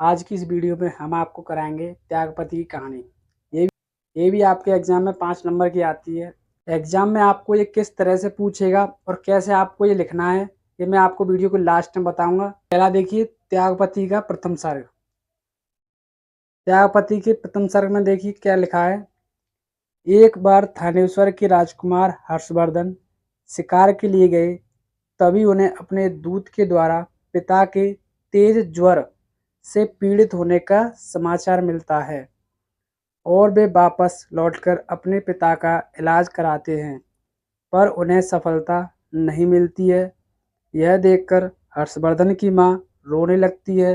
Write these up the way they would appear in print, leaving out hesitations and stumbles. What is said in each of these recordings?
आज की इस वीडियो में हम आपको कराएंगे त्यागपति की कहानी। ये ये भी आपके एग्जाम में 5 नंबर की आती है। एग्जाम में आपको ये किस तरह से पूछेगा और कैसे आपको ये लिखना है, ये मैं आपको वीडियो को लास्ट में बताऊंगा। पहला देखिए त्यागपति का प्रथम सर्ग। त्यागपति के प्रथम सर्ग में देखिए क्या लिखा है। एक बार थानेश्वर के राजकुमार हर्षवर्धन शिकार के लिए गए, तभी उन्हें अपने दूत के द्वारा पिता के तेज ज्वर से पीड़ित होने का समाचार मिलता है और वे वापस लौटकर अपने पिता का इलाज कराते हैं, पर उन्हें सफलता नहीं मिलती है। यह देखकर हर्षवर्धन की माँ रोने लगती है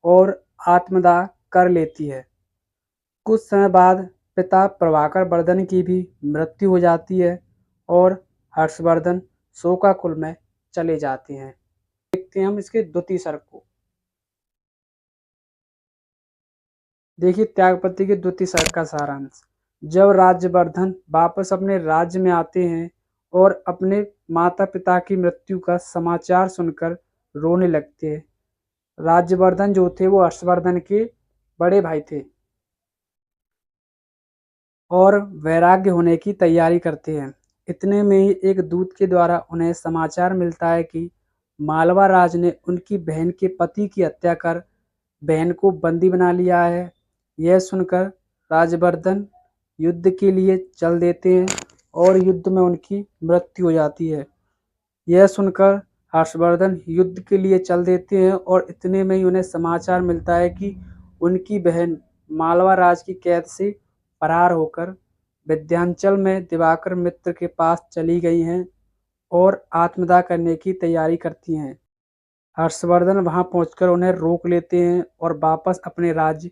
और आत्मदाह कर लेती है। कुछ समय बाद पिता प्रभाकर वर्धन की भी मृत्यु हो जाती है और हर्षवर्धन शोकाकुल में चले जाते हैं। देखते हैं हम इसके द्वितीय सर्ग को। देखिए त्यागपति के द्वितीय सर्ग का सारांश। जब राज्यवर्धन वापस अपने राज्य में आते हैं और अपने माता पिता की मृत्यु का समाचार सुनकर रोने लगते हैं। राज्यवर्धन जो थे वो हर्षवर्धन के बड़े भाई थे और वैराग्य होने की तैयारी करते हैं। इतने में ही एक दूत के द्वारा उन्हें समाचार मिलता है कि मालवा राज ने उनकी बहन के पति की हत्या कर बहन को बंदी बना लिया है। यह सुनकर राज्यवर्धन युद्ध के लिए चल देते हैं और युद्ध में उनकी मृत्यु हो जाती है। यह सुनकर हर्षवर्धन युद्ध के लिए चल देते हैं और इतने में ही उन्हें समाचार मिलता है कि उनकी बहन मालवा राज की कैद से फरार होकर विंध्याचल में दिवाकर मित्र के पास चली गई हैं और आत्मदाह करने की तैयारी करती हैं। हर्षवर्धन वहां पहुंचकर उन्हें रोक लेते हैं और वापस अपने राज्य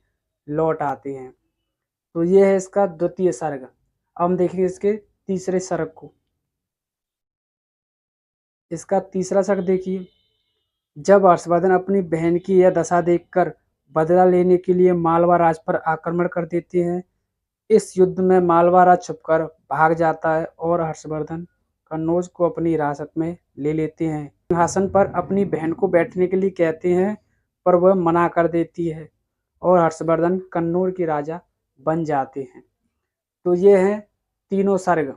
लौट आते हैं। तो ये है इसका द्वितीय सर्ग। अब हम देखेंगे इसके तीसरे सर्ग को। इसका तीसरा सर्ग देखिए। जब हर्षवर्धन अपनी बहन की यह दशा देखकर बदला लेने के लिए मालवा राज पर आक्रमण कर देते हैं। इस युद्ध में मालवा राज छुपकर भाग जाता है और हर्षवर्धन कन्नौज को अपनी हिरासत में ले लेते हैं। सिंहासन पर अपनी बहन को बैठने के लिए कहते हैं, पर वह मना कर देती है और हर्षवर्धन कन्नौज के राजा बन जाते हैं। तो ये हैं तीनों सर्ग।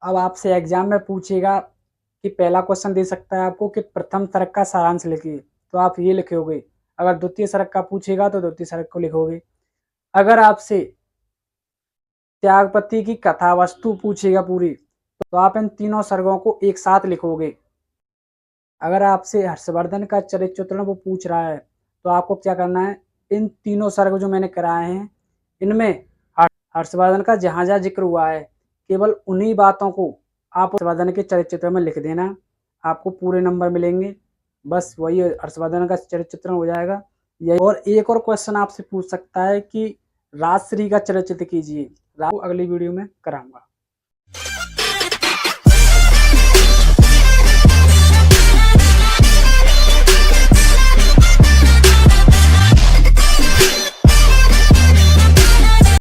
अब आपसे एग्जाम में पूछेगा कि पहला क्वेश्चन दे सकता है आपको कि प्रथम सर्ग का सारांश लिखिए, तो आप ये लिखोगे। अगर द्वितीय सर्ग का पूछेगा तो द्वितीय सर्ग को लिखोगे। अगर आपसे त्यागपति की कथा वस्तु पूछेगा पूरी, तो आप इन तीनों सर्गों को एक साथ लिखोगे। अगर आपसे हर्षवर्धन का चरित्र चित्रण वो पूछ रहा है, तो आपको क्या करना है, इन तीनों सर्ग जो मैंने कराए हैं इनमें हर्षवर्धन का जहाँ जहाँ जिक्र हुआ है केवल उन्हीं बातों को आप हर्षवर्धन के चरित्र चित्रण में लिख देना, आपको पूरे नंबर मिलेंगे। बस वही हर्षवर्धन का चरित्र चित्रण हो जाएगा। यही। और एक और क्वेश्चन आपसे पूछ सकता है कि राजश्री का चरित्र चित्र कीजिए। अगली वीडियो में कराऊंगा।